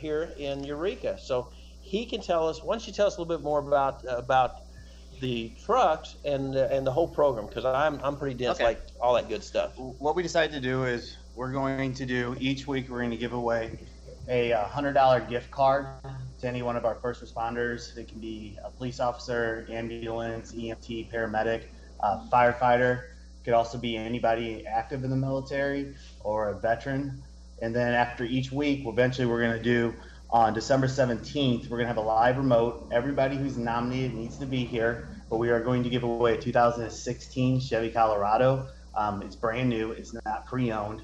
here in Eureka. So he can tell us. Why don't you tell us a little bit more about the trucks and the whole program? Because I'm pretty dense, like all that good stuff. What we decided to do is we're going to do each week. We're going to give away a $100 gift card to any one of our first responders. It can be a police officer, ambulance, EMT, paramedic, firefighter. It could also be anybody active in the military or a veteran. And then after each week, eventually we're going to do on December 17th, we're going to have a live remote. Everybody who's nominated needs to be here, but we are going to give away a 2016 Chevy Colorado. It's brand new. It's not pre-owned.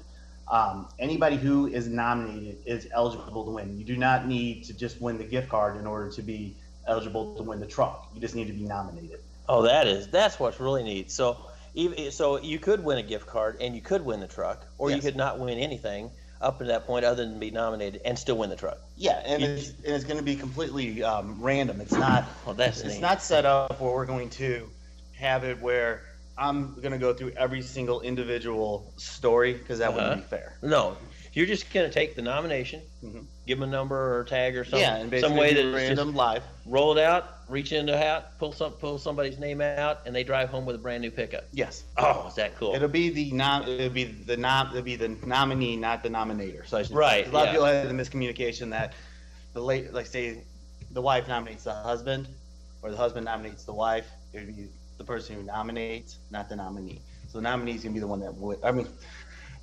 Anybody who is nominated is eligible to win. You do not need to just win the gift card in order to be eligible to win the truck. You just need to be nominated. Oh, that's what's really neat. So you could win a gift card and you could win the truck, or you could not win anything up to that point other than be nominated and still win the truck. Yeah, and it's going to be completely random. It's not. Oh, that's it's neat. not set up where we're going to have it where I'm going to go through every single individual story, because that wouldn't be fair. No, you're just going to take the nomination, give them a number or a tag or something. Yeah, and basically some way that random live. Roll it out, reach into a hat, pull somebody's name out, and they drive home with a brand new pickup. Yes. Oh, is that cool? It'll be the nominee, not the nominator. So I should right. say. A lot of people have the miscommunication that say the wife nominates the husband, or the husband nominates the wife. It would be the person who nominates, not the nominee. So the nominee is going to be the one that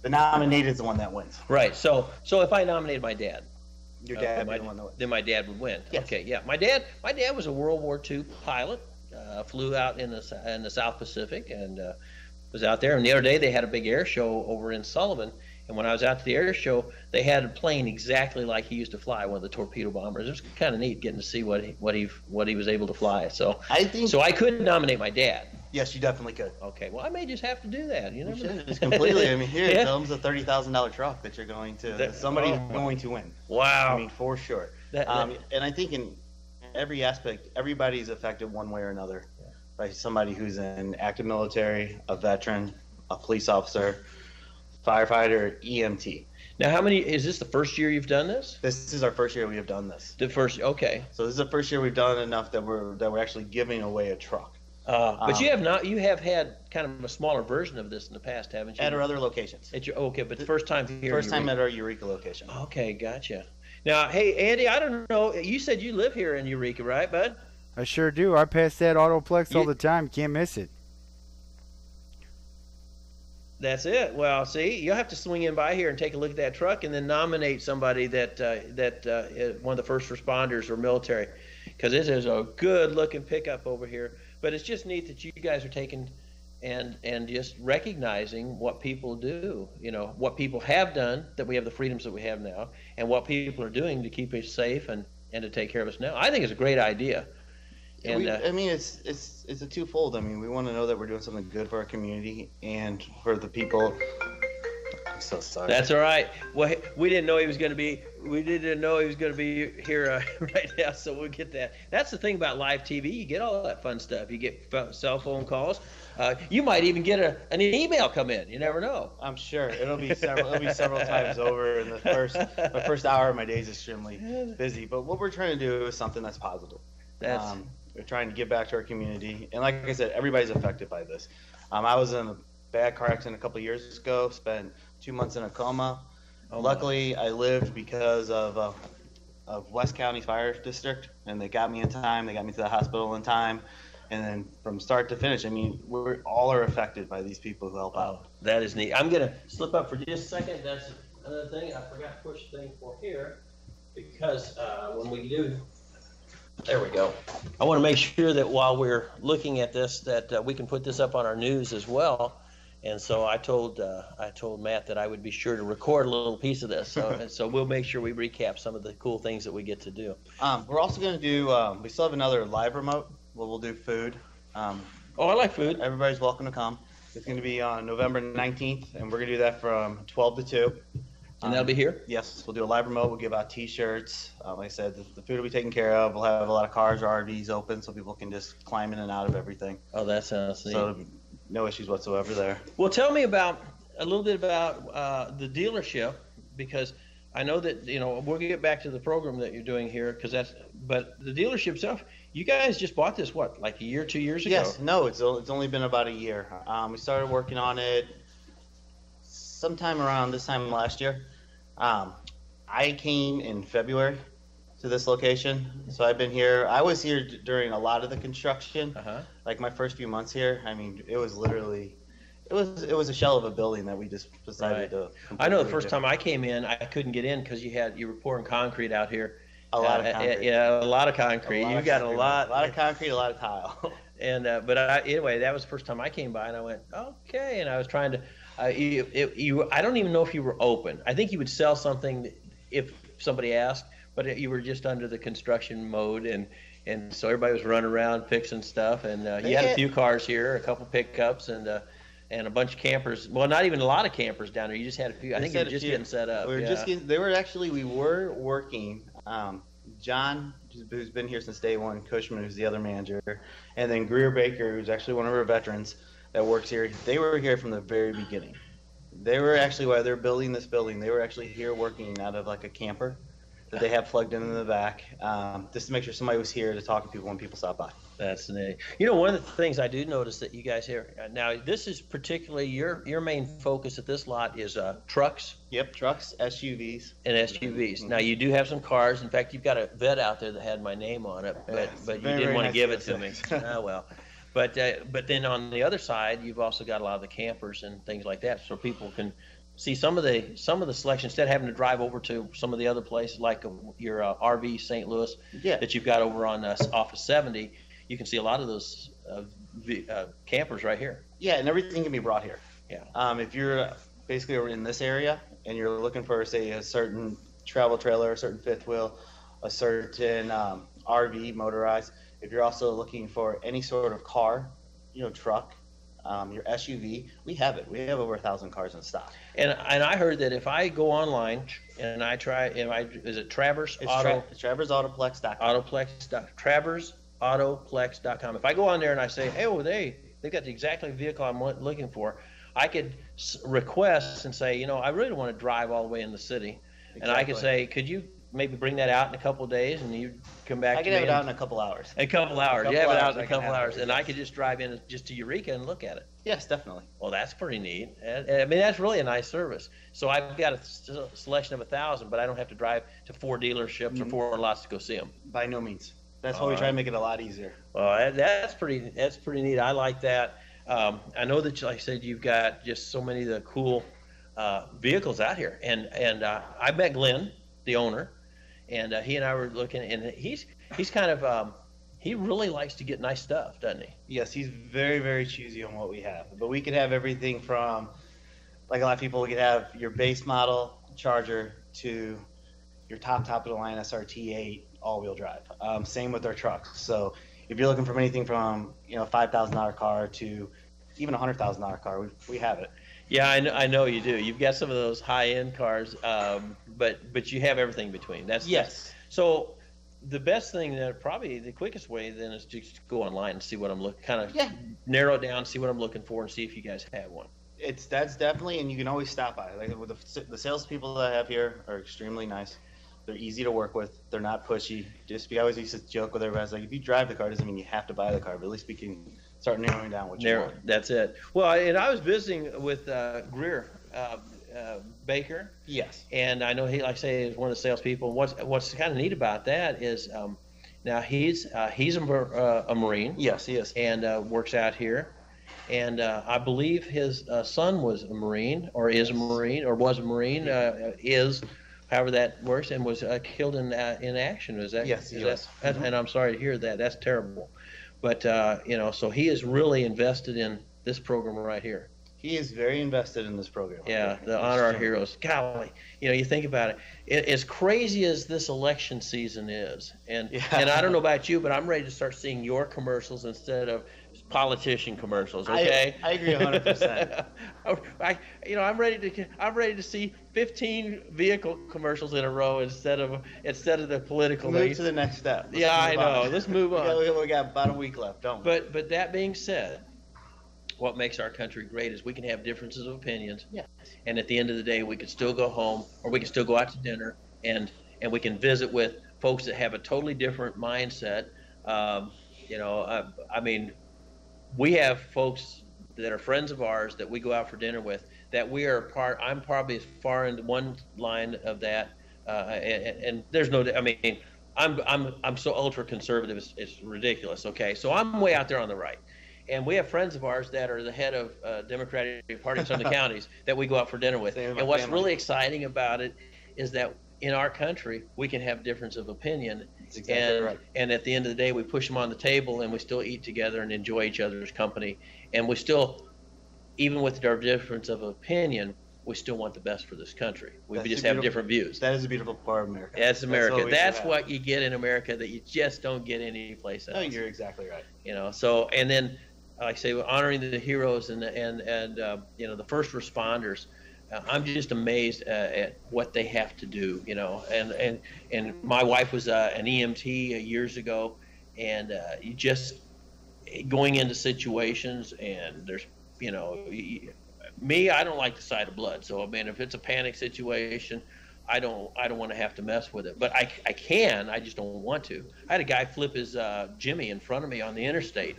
the nominated is the one that wins. Right. So if I nominated my dad, your dad would be the one that wins. Then my dad would win. Yes. Okay. Yeah. My dad was a World War II pilot. Flew out in the South Pacific and was out there. And the other day they had a big air show over in Sullivan. And when I was out to the air show, they had a plane exactly like he used to fly, one of the torpedo bombers. It was kind of neat getting to see what he was able to fly. So I could nominate my dad. Yes, you definitely could. Okay, well I may just have to do that. You never know. Just completely. I mean, here it comes a $30,000 truck that you're going to. Somebody's going to win. Wow. I mean, for sure. And I think in every aspect, everybody's affected one way or another by somebody who's in active military, a veteran, a police officer, firefighter, EMT. Now, is this the first year you've done this? This is our first year we have done this. The first, okay. So this is the first year we've done enough that we're actually giving away a truck. But you have had kind of a smaller version of this in the past, haven't you? At our other locations. Okay, but the first time here. First time at our Eureka location. Okay, gotcha. Now, hey, Andy, I don't know. You said you live here in Eureka, right, bud? I sure do. I pass that AutoPlex all the time. Can't miss it. That's it. Well, see, you'll have to swing in by here and take a look at that truck, and then nominate somebody that one of the first responders or military, because this is a good-looking pickup over here. But it's just neat that you guys are taking and just recognizing what people do. You know, what people have done, that we have the freedoms that we have now, and what people are doing to keep us safe and to take care of us now. I think it's a great idea. And I mean, it's a twofold. I mean, we want to know that we're doing something good for our community and for the people. I'm so sorry. That's all right. Well, we didn't know he was going to be. We didn't know he was going to be here right now, so we'll get that. That's the thing about live TV. You get all that fun stuff. You get cell phone calls. You might even get an email come in. You never know. I'm sure it'll be several times over. In the first hour of my day is extremely busy. But what we're trying to do is something that's positive. We're trying to give back to our community, and like I said, everybody's affected by this. I was in a bad car accident a couple of years ago. Spent 2 months in a coma. Luckily, I lived because of West County Fire District, and they got me in time. They got me to the hospital in time, and then from start to finish, I mean, we all are affected by these people who help out. That is neat. I'm gonna slip up for just a second. That's another thing I forgot to push the thing for here, because when we do. There we go. I want to make sure that while we're looking at this, that we can put this up on our news as well. And so I told Matt that I would be sure to record a little piece of this. So we'll make sure we recap some of the cool things that we get to do. We're also going to do. We still have another live remote where we'll do food. I like food. Everybody's welcome to come. It's going to be on November 19th, and we're going to do that from 12 to 2. And that'll be here? Yes, we'll do a live remote. We'll give out T-shirts. Like I said, the food will be taken care of. We'll have a lot of cars or RVs open so people can just climb in and out of everything. Oh, that sounds neat. So no issues whatsoever there. Well, tell me a little bit about the dealership, because I know that we'll get back to the program that you're doing here but the dealership itself, you guys just bought this like a year, 2 years ago? Yes, no, it's only been about a year. We started working on it sometime around this time last year. I came in February to this location, so I've been here. I was here during a lot of the construction. Like my first few months here, I mean, it was literally. It was a shell of a building that we just decided to. I know the first time I came in, I couldn't get in because you were pouring concrete out here. A lot of concrete. Yeah, a lot of concrete. You got a lot of concrete, a lot of tile. And anyway, that was the first time I came by, and I went, okay. And I was trying to. I don't even know if you were open. I think you would sell something if somebody asked, but you were just under the construction mode, and so everybody was running around fixing stuff, and you had a few cars here, a couple pickups, and a bunch of campers. Well, not even a lot of campers down there. You just had a few. I think you were just getting set up. We were working. John, who's been here since day one, Cushman, who's the other manager, and then Greer Baker, who's actually one of our veterans that works here. They were here from the very beginning. They were actually, while they're building this building, they were actually here working out of like a camper that they have plugged in the back, just to make sure somebody was here to talk to people when people stop by. That's neat. One of the things I do notice that you guys here now, this is particularly your main focus at this lot is trucks. Yep, trucks, SUVs, and SUVs. Now you do have some cars. In fact, you've got a vet out there that had my name on it, but you didn't want to give it to me. Oh well. But then on the other side, you've also got a lot of the campers and things like that, so people can see some of the selection instead of having to drive over to some of the other places like your RV St. Louis that you've got over on off of 70. You can see a lot of those campers right here. Yeah, and everything can be brought here. Yeah. If you're basically over in this area and you're looking for, say, a certain travel trailer, a certain fifth wheel, a certain RV motorized, if you're also looking for any sort of car, truck, your SUV, we have it. We have over 1,000 cars in stock. And I heard that if I go online and I try, is it Travers Auto? Travers AutoPlex.com. TraversAutoPlex.com. If I go on there and I say, hey, they've got the exactly vehicle I'm looking for, I could request and say, I really don't want to drive all the way in the city. Exactly. And I could say, could you maybe bring that out in a couple of days, and you come back. I can have it out in a couple hours. A couple hours. You have it out in a couple hours, and I could just drive in just to Eureka and look at it. Yes, definitely. Well, that's pretty neat. I mean, that's really a nice service. So I've got a selection of 1,000, but I don't have to drive to 4 dealerships or 4 lots to go see them. By no means. That's why we try to make it a lot easier. Well, that's pretty neat. I like that. I know that, like I said, you've got just so many of the cool vehicles out here, and I met Glenn, the owner. And he and I were looking, and he's kind of he really likes to get nice stuff, doesn't he? Yes, he's very, very choosy on what we have. But we could have everything from, like a lot of people, we could have your base model Charger to your top of the line SRT8 all-wheel drive. Same with our trucks. So if you're looking for anything from $5,000 car to even a $100,000 car, we have it. Yeah, I know you do. You've got some of those high-end cars, but you have everything between. So the best thing, that probably the quickest way then is to just go online and see what I'm looking, narrow it down, see what I'm looking for, and see if you guys have one. That's definitely, and you can always stop by. Like with the salespeople that I have here are extremely nice. They're easy to work with. They're not pushy. I always used to joke with everybody. I was like, if you drive the car, doesn't mean you have to buy the car, but at least we can start narrowing down what you want. That's it. Well, and I was visiting with Greer Baker. Yes. And I know he, like I say, is one of the salespeople. What's kind of neat about that is now he's a Marine. Yes, he is. And works out here. And I believe his son was a Marine, or is a Marine, or was a Marine, however that works, and was killed in action. Is that? Yes, he was. And I'm sorry to hear that. That's terrible. But so he is really invested in this program right here. He is very invested in this program. Yeah, the Honor Our Heroes. Golly, you think about it. As crazy as this election season is, and I don't know about you, but I'm ready to start seeing your commercials instead of politician commercials. Okay, I agree 100%. I'm ready to see 15 vehicle commercials in a row instead of the political. Move to the next step. I know. Let's move on. We got about a week left, don't we? But that being said, what makes our country great is we can have differences of opinions, Yeah. and at the end of the day, we can still go home, or we can still go out to dinner, and we can visit with folks that have a totally different mindset. Um, I mean, we have folks that are friends of ours that we go out for dinner with that we are part. I'm probably as far into one line of that, and there's no. I mean, I'm so ultra conservative, it's ridiculous. Okay, so I'm way out there on the right, and we have friends of ours that are the head of Democratic Party in some of the counties that we go out for dinner with. And what's really exciting about it is that in our country we can have difference of opinion, and at the end of the day we push them on the table and we still eat together and enjoy each other's company, and we still, even with our difference of opinion, we still want the best for this country. We just have different views. That is a beautiful part of America. That's America. That's what you get in America that you just don't get any place else. No, you're exactly right. So, and then, like I say, honoring the heroes and the first responders. I'm just amazed at what they have to do. And my wife was an EMT years ago, and you just going into situations, and there's me, I don't like the sight of blood. So I mean, if it's a panic situation, I don't want to have to mess with it. But I can. I just don't want to. I had a guy flip his Jimmy in front of me on the interstate,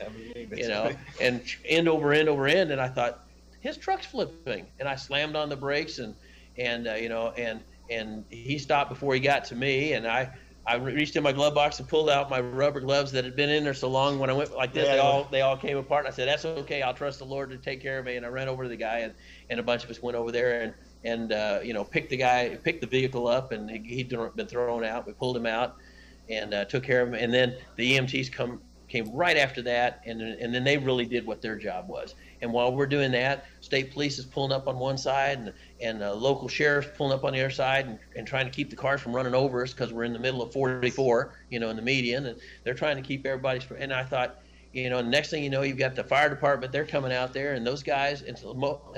and end over end, and I thought his truck's flipping, and I slammed on the brakes, and he stopped before he got to me, and I reached in my glove box and pulled out my rubber gloves that had been in there so long. When I went like this, they all came apart. And I said, "That's okay. I'll trust the Lord to take care of me." And I ran over to the guy, and a bunch of us went over there and picked the vehicle up, and he'd been thrown out. We pulled him out and took care of him. And then the EMTs came right after that, and then they really did what their job was. And while we're doing that, state police is pulling up on one side, and local sheriff's pulling up on the other side, and trying to keep the cars from running over us because we're in the middle of 44, in the median, and they're trying to keep everybody. And I thought, next thing you know, you've got the fire department. They're coming out there, and those guys, and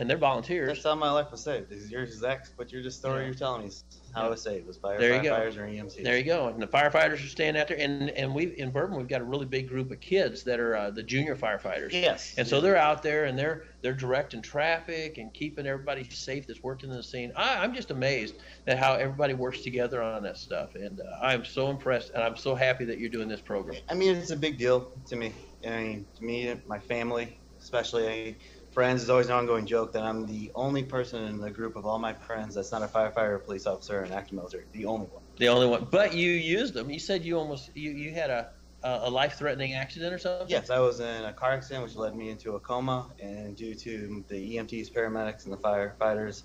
they're volunteers. That's how my life was saved. Your exact, what you're just story you're telling me is how it was saved. It was by firefighters or EMTs. There you go. And the firefighters are standing out there, and we in Bourbon we've got a really big group of kids that are the junior firefighters. Yes. And so they're out there, and they're directing traffic and keeping everybody safe that's working in the scene. I'm just amazed at how everybody works together on that stuff, and I'm so impressed, and I'm so happy that you're doing this program. I mean, it's a big deal to me. To me, my family, especially friends, is always an ongoing joke that I'm the only person in the group of all my friends that's not a firefighter, a police officer, or an active military. The only one. The only one. But you used them. You said you had a life-threatening accident or something? Yes, I was in a car accident which led me into a coma, and due to the EMTs, paramedics, and the firefighters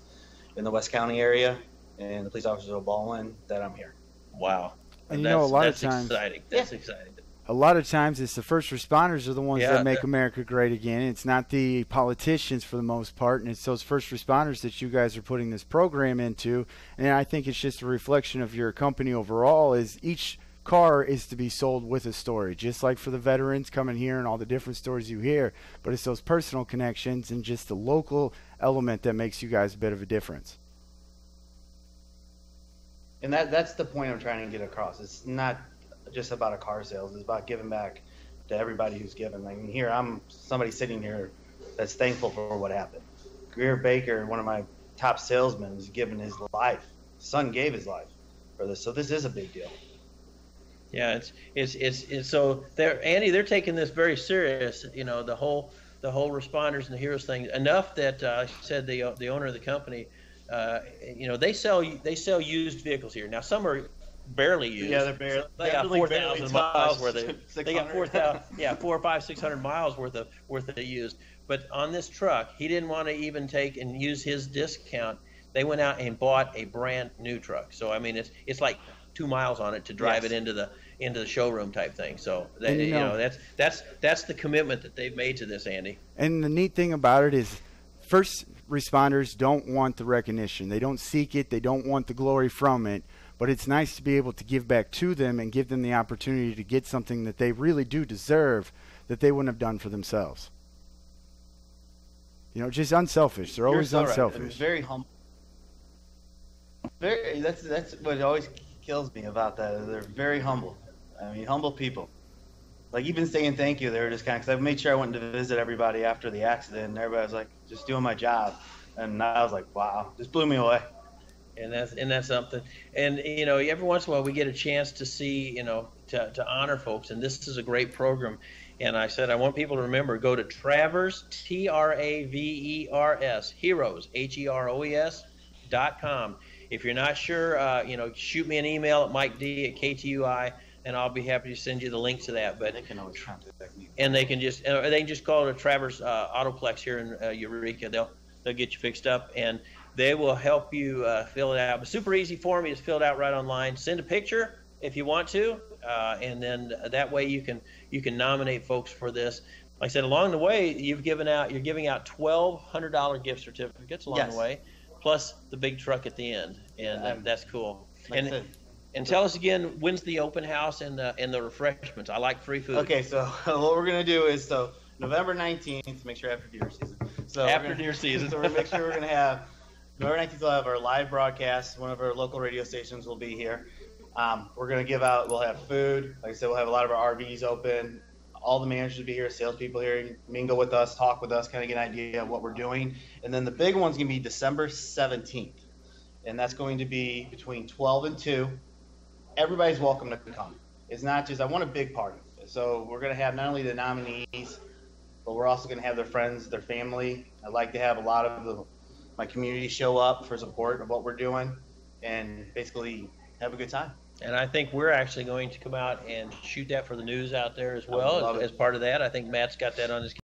in the West County area and the police officers of Baldwin, that I'm here. Wow. And a lot of times, exciting. That's exciting. A lot of times it's the first responders are the ones that make America great again. It's not the politicians for the most part, and it's those first responders that you guys are putting this program into. And I think it's just a reflection of your company overall, is each car is to be sold with a story, just like for the veterans coming here and all the different stories you hear. But it's those personal connections and just the local element that makes you guys a bit of a difference. And that's the point I'm trying to get across. It's not just about a car sales. It's about giving back to everybody who's given. I mean, here I'm somebody sitting here that's thankful for what happened. Greer Baker, one of my top salesmen, has given his life. His son gave his life for this, so this is a big deal. Yeah, it's so they're taking this very serious. The whole responders and the heroes thing, enough that I said the owner of the company, they sell used vehicles here. Now some are barely used. Yeah, they're barely. They got 4,000 miles worth of. They got 4,000. Yeah, 400, 500, 600 miles worth of used. But on this truck, he didn't want to even take and use his discount. They went out and bought a brand new truck. So I mean, it's like 2 miles on it to drive it into the showroom type thing. So that's the commitment that they've made to this, Andy. And the neat thing about it is, first responders don't want the recognition. They don't seek it. They don't want the glory from it. But it's nice to be able to give back to them and give them the opportunity to get something that they really do deserve that they wouldn't have done for themselves. Just unselfish. They're always unselfish. Right. Very humble. That's what always kills me about that. They're very humble. I mean, humble people. like even saying thank you, they were just kind of, because I made sure I went to visit everybody after the accident, and everybody was like, just doing my job. And I was like, wow, just blew me away. And that's something. And every once in a while we get a chance to see, to honor folks, and this is a great program. And I said I want people to remember, go to Travers, Travers, Heroes, HEROES.com. If you're not sure, shoot me an email at MikeD@KTUI, and I'll be happy to send you the link to that. But they can always contact me. And they can just call it a Travers AutoPlex here in Eureka. They'll get you fixed up, and they will help you fill it out. But super easy form. You just fill it out right online. Send a picture if you want to, and then that way you can nominate folks for this. Like I said, along the way you're giving out $1,200 gift certificates along the way, plus the big truck at the end, and that's cool. And tell us again, when's the open house and the refreshments? I like free food. Okay, so what we're gonna do is November 19th. Make sure after deer season. So after deer season. So we're gonna make sure we're gonna have November 19th. We'll have our live broadcast. One of our local radio stations will be here. We're gonna we'll have food. Like I said, we'll have a lot of our RVs open. All the managers will be here, salespeople here, mingle with us, talk with us, kind of get an idea of what we're doing. And then the big one's gonna be December 17th, and that's going to be between 12 and 2. Everybody's welcome to come. It's not just, I want a big party. So we're going to have not only the nominees, but we're also going to have their friends, their family. I'd like to have a lot of my community show up for support of what we're doing and basically have a good time. And I think we're actually going to come out and shoot that for the news out there as well as part of that. I think Matt's got that on his